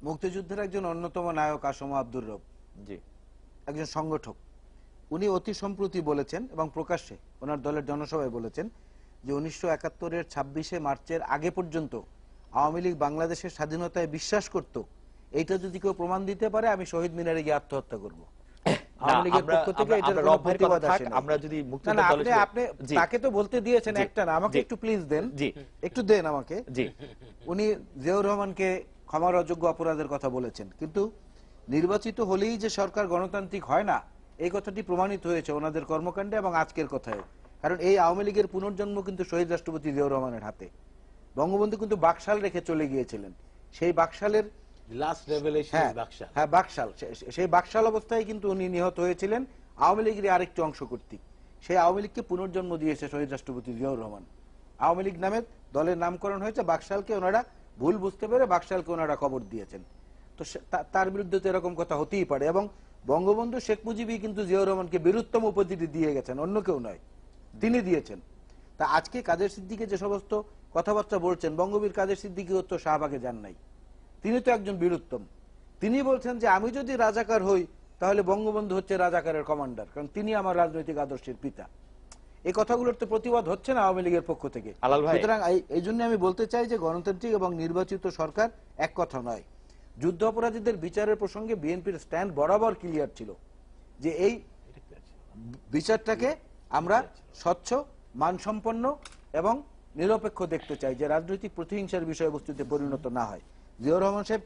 মুক্তিযুদ্ধের একজন অন্যতম নায়ক আসম আব্দুর রব, জি, একজন সংগঠক, উনি অতি সম্প্রতি বলেছেন এবং প্রকাশ্যে ওনার দলের জনসভায় বলেছেন যে 1971-এর 26শে মার্চের আগে পর্যন্ত আওয়ামী লীগ বাংলাদেশের স্বাধীনতায় বিশ্বাস করত। এইটা যদি কেউ প্রমাণ দিতে পারে আমি শহীদ মিনারে গিয়ে আত্মহত্যা করব। আওয়ামী লীগের পক্ষ থেকে এটার কোনো প্রতিবাদ আসে না। আমরা যদি না, আপনি তাকে তো বলতে দিয়েছেন একটা না, আমাকে একটু প্লিজ দেন, একটু দেন আমাকে। উনি জিয়াউর রহমানকে ক্ষমার অযোগ্য অপরাধের কথা বলেছেন, কিন্তু নির্বাচিত হলেই যে সরকার গণতান্ত্রিক হয় না এই কথাটি প্রমাণিত হয়েছে ওনাদের কর্মকাণ্ডে এবং আজকের কথায়। কারণ এই আওয়ামী লীগের পুনর্জন্ম কিন্তু শহীদ রাষ্ট্রপতি জিয়াউর রহমানের হাতে। বঙ্গবন্ধু কিন্তু বাকশাল রেখে চলে গিয়েছিলেন, সেই বাকশালের লাস্ট রেভেলেশন বাকশাল, হ্যাঁ বাকশাল, সেই বাকশাল অবস্থায় কিন্তু উনি নিহত হয়েছিলেন আওয়ামী লীগের আরেকটি অংশ কর্তৃক। সেই আওয়ামী লীগকে পুনর্জন্ম দিয়েছে শহীদ রাষ্ট্রপতি জিয়াউর রহমান। আওয়ামী লীগ নামে দলের নামকরণ হয়েছে, বাকশালকে ওনারা ভুল বুঝতে পেরে বাকশালকে ওনারা কবর দিয়েছেন। তো তার বিরুদ্ধে তো এরকম কথা হতেই পারে। এবং বঙ্গবন্ধু শেখ মুজিবই কিন্তু জিয়াউর রহমানকে বীরুত্তম উপাধিটি দিয়ে গেছেন, অন্য কেউ নয়, তিনি দিয়েছেন। তা আজকে কাদের সিদ্দিকী যে সমস্ত কথাবার্তা বলছেন, বঙ্গবীর কাদের সিদ্দিকীও তো শাহবাগে যান নাই, তিনি তো একজন বীরুত্তম। তিনি বলছেন যে আমি যদি রাজাকার হই তাহলে বঙ্গবন্ধু হচ্ছে রাজাকারের কমান্ডার, কারণ তিনি আমার রাজনৈতিক আদর্শের পিতা। এই কথাগুলোর তো প্রতিবাদ হচ্ছে না আওয়ামী লীগের পক্ষ থেকে। সুতরাং এই জন্য আমি বলতে চাই যে গণতান্ত্রিক এবং নির্বাচিত সরকার এক কথা নয়। যুদ্ধ অপরাধীদের বিচারের প্রসঙ্গে বিএনপির স্ট্যান্ড বরাবর ক্লিয়ার ছিল যে এই বিচারটাকে আমরা স্বচ্ছ, মানসম্পন্ন এবং নিরপেক্ষ দেখতে চাই, যে রাজনৈতিক প্রতিহিংসার বিষয়বস্তুতে পরিণত না হয়। জিয়াউর রহমান সাহেব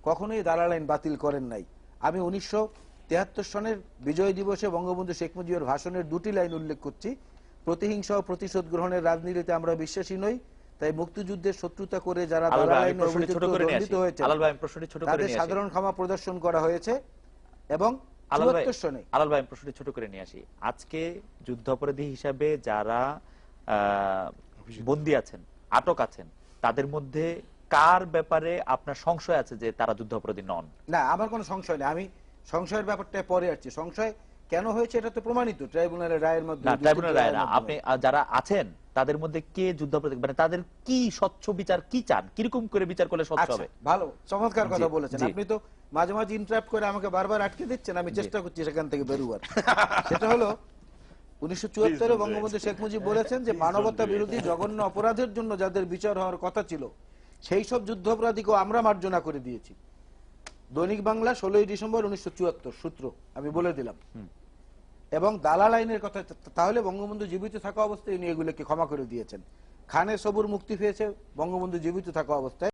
কখনোই দালাল আইন বাতিল করেন নাই। আমি 1973 সনের বিজয় দিবসে বঙ্গবন্ধু শেখ মুজিবের ভাষণের দুটি লাইন উল্লেখ করছি, প্রতিহিংসা ও প্রতিশোধ গ্রহণের রাজনীতিতে আমরা বিশ্বাসী নই, তাই মুক্তিযুদ্ধের শত্রুতা করে যারা দালাল আইনে অভিযুক্ত দণ্ডিত হয়েছে তাদের সাধারণ ক্ষমা প্রদর্শন করা হয়েছে। এবং আলাল ভাই প্রশ্নটি ছোট করে নিয়ে আসি, আজকে যুদ্ধাপরাধী হিসাবে যারা বন্দী আছেন, আটক আছেন, তাদের মধ্যে কার ব্যাপারে আপনার সংশয় আছে যে তারা যুদ্ধাপরাধী নন? না, আমার কোনো সংশয় নেই। আমি সংশয়ের ব্যাপারটা পরে আসছি। সংশয় কেন হয়েছে এটা তো প্রমাণিত ট্রাইব্যুনালের রায়ের মধ্যে। না, ট্রাইব্যুনালের রায় না, আপনি যারা আছেন তাদের মধ্যে কে যুদ্ধাপরাধী, মানে তাদের কি স্বচ্ছ বিচার কি চান, কিরকম করে বিচার করলে স্বচ্ছ হবে? ভালো, চমৎকার কথা বলেছেন আপনি। তো মাঝে মাঝে ইন্টারাপ্ট করে আমাকে বারবার আটকে দিচ্ছেন, আমি চেষ্টা করছি সেখান থেকে বেরোবার। সেটা হলো 1974-এ বঙ্গবন্ধু শেখ মুজিব বলেছেন যে মানবতা বিরোধী জঘন্য অপরাধের জন্য যাদের বিচার হওয়ার কথা ছিল সেই সব যুদ্ধাপরাধীকে আমরা মার্জনা করে দিয়েছি। দৈনিক বাংলা 16ই ডিসেম্বর 1974 সূত্র আমি বলে দিলাম। এবং দালাল আইনের কথা, তাহলে বঙ্গবন্ধু জীবিত থাকা অবস্থায় উনি এগুলোকে ক্ষমা করে দিয়েছেন। খানে সবুর মুক্তি পেয়েছে বঙ্গবন্ধু জীবিত থাকা অবস্থায়।